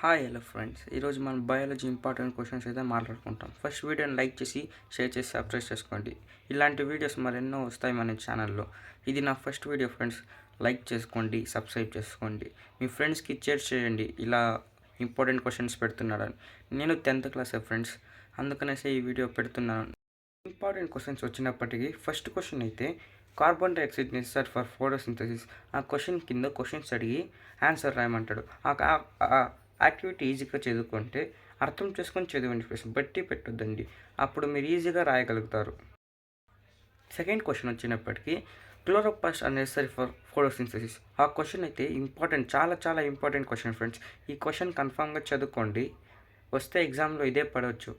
Hi hello friends, ఈరోజు మనం biology important questions అయితే మాట్లాడుకుంటాం. ఫస్ట్ వీడియోని లైక్ చేసి షేర్ చేసి సబ్స్క్రైబ్ చేసుకోండి. ఇలాంటి వీడియోస్ మరెన్నో వస్తాయి మన ఛానల్లో. ఇది నా ఫస్ట్ వీడియో ఫ్రెండ్స్. లైక్ చేసుకోండి, సబ్స్క్రైబ్ చేసుకోండి, మీ ఫ్రెండ్స్కి షేర్ చేయండి. ఇలా ఇంపార్టెంట్ క్వశ్చన్స్ పెడుతున్నాడని. నేను 10th క్లాస్ ఫ్రెండ్స్, అందుకనేసి ఈ వీడియో పెడుతున్నాను. ఇంపార్టెంట్ క్వశ్చన్స్ వచ్చినప్పటికీ ఫస్ట్ క్వశ్చన్ అయితే carbon dioxide necessary for photosynthesis. ఆ క్వశ్చన్ కింద క్వశ్చన్స్ అడిగి ఆన్సర్ రాయమంటాడు. యాక్టివిటీ ఈజీగా చదువుకుంటే అర్థం చేసుకొని చదవండి ఫ్రెండ్స్, బట్టి పెట్టొద్దండి, అప్పుడు మీరు ఈజీగా రాయగలుగుతారు. సెకండ్ క్వశ్చన్ వచ్చినప్పటికీ chloroplast are necessary for photosynthesis. ఆ క్వశ్చన్ అయితే ఇంపార్టెంట్, చాలా చాలా ఇంపార్టెంట్ క్వశ్చన్ ఫ్రెండ్స్. ఈ క్వశ్చన్ కన్ఫామ్గా చదువుకోండి, వస్తే ఎగ్జామ్లో ఇదే పడవచ్చు.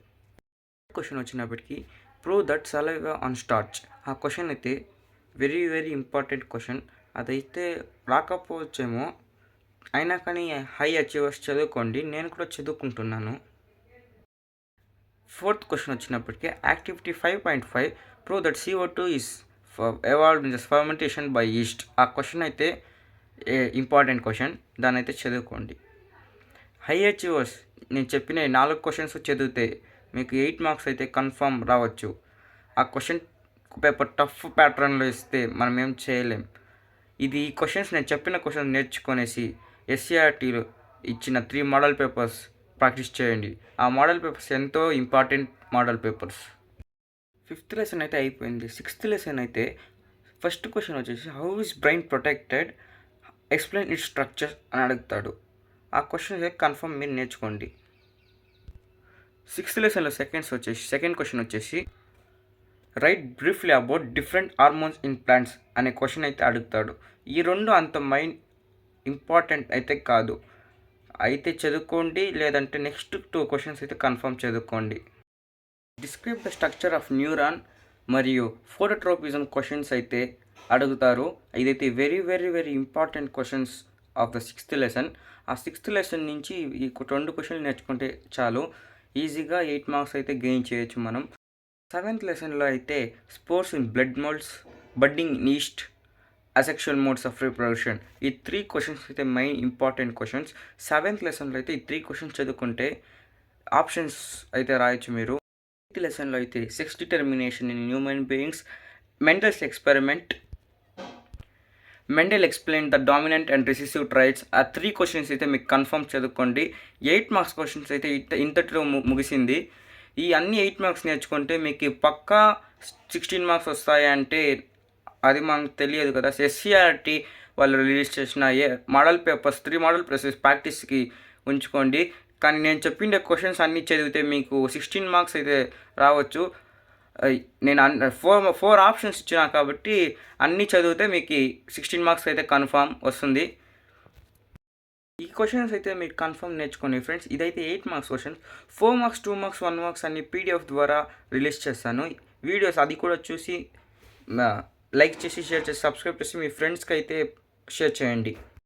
క్వశ్చన్ వచ్చినప్పటికీ prove that saliva on starch. ఆ క్వశ్చన్ అయితే వెరీ వెరీ ఇంపార్టెంట్ క్వశ్చన్. అదైతే రాకపోవచ్చేమో, అయినా కానీ హై అచీవర్స్ చదువుకోండి, నేను కూడా చదువుకుంటున్నాను. ఫోర్త్ క్వశ్చన్ వచ్చినప్పటికీ activity 5.5 prove that CO2 is evolved in the fermentation by east. ఆ క్వశ్చన్ అయితే ఇంపార్టెంట్ క్వశ్చన్, దాని అయితే చదువుకోండి. హై అచీవర్స్ నేను చెప్పిన 4 క్వశ్చన్స్ చదివితే మీకు 8 మార్క్స్ అయితే కన్ఫర్మ్ రావచ్చు. ఆ క్వశ్చన్ పేపర్ టఫ్ ప్యాటర్న్లో ఇస్తే మనం ఏం చేయలేం. ఈ క్వశ్చన్స్ నేను చెప్పిన క్వశ్చన్ నేర్చుకొనేసి SCRTలో ఇచ్చిన 3 మోడల్ పేపర్స్ ప్రాక్టీస్ చేయండి. ఆ మోడల్ పేపర్స్ ఎంతో important model papers. 5th lesson అయితే అయిపోయింది. 6th లెసన్ అయితే ఫస్ట్ క్వశ్చన్ వచ్చేసి how is brain protected, explain it's structure అని అడుగుతాడు. ఆ క్వశ్చన్ అయితే కన్ఫర్మ్ మీరు నేర్చుకోండి. 6th లెసన్లో సెకండ్ క్వశ్చన్ వచ్చేసి right briefly about different hormones in plants అనే క్వశ్చన్ అయితే అడుగుతాడు. ఈ రెండు అంత ఇంపార్టెంట్ అయితే కాదు, అయితే చదువుకోండి, లేదంటే నెక్స్ట్ 2 క్వశ్చన్స్ అయితే కన్ఫర్మ్ చదువుకోండి. Describe the structure of neuron మరియు ఫోటోట్రోపిజం క్వశ్చన్స్ అయితే అడుగుతారు. ఇదైతే very very very important questions of the 6th lesson. ఆ 6th లెసన్ నుంచి ఈ 2 క్వశ్చన్లు నేర్చుకుంటే చాలు, ఈజీగా 8 మార్క్స్ అయితే గెయిన్ చేయొచ్చు మనం. 7th లెసన్లో అయితే spores in bread moulds, budding in yeast, asexual modes of reproduction. ఈ 3 క్వశ్చన్స్ అయితే మెయిన్ ఇంపార్టెంట్ క్వశ్చన్స్. 7th లెసన్లో అయితే ఈ 3 క్వశ్చన్స్ చదువుకుంటే ఆప్షన్స్ అయితే రాయొచ్చు మీరు. 8th లెసన్లో అయితే sex determination in human beings, Mendel's experiment, Mendel explain the dominant and recessive traits. ఆ 3 క్వశ్చన్స్ అయితే మీకు కన్ఫర్మ్ చదువుకోండి. 8 మార్క్స్ క్వశ్చన్స్ అయితే ఇంతటిలో ముగిసింది. ఈ అన్ని 8 మార్క్స్ నేర్చుకుంటే మీకు పక్కా 16 మార్క్స్ వస్తాయి అంటే అది మనకు తెలియదు కదా. SCRT వాళ్ళు రిలీజ్ చేసిన మోడల్ పేపర్స్ 3 మోడల్ పేపర్స్ ప్రాక్టీస్కి ఉంచుకోండి. కానీ నేను చెప్పిన క్వశ్చన్స్ అన్నీ చదివితే మీకు 16 మార్క్స్ అయితే రావచ్చు. నేను 4 ఆప్షన్స్ ఇచ్చినా కాబట్టి అన్నీ చదివితే మీకు 16 మార్క్స్ అయితే కన్ఫామ్ వస్తుంది. ఈ క్వశ్చన్స్ అయితే మీరు కన్ఫర్మ్ నేర్చుకోండి ఫ్రెండ్స్. ఇదైతే 8 marks questions. 4 marks, 2 marks, 1 marks అన్ని PDF ద్వారా రిలీజ్ చేస్తాను. వీడియోస్ అది కూడా చూసి లైక్ చేసి షేర్ చేసి సబ్స్క్రైబ్ చేసి మీ ఫ్రెండ్స్కి అయితే షేర్ చేయండి.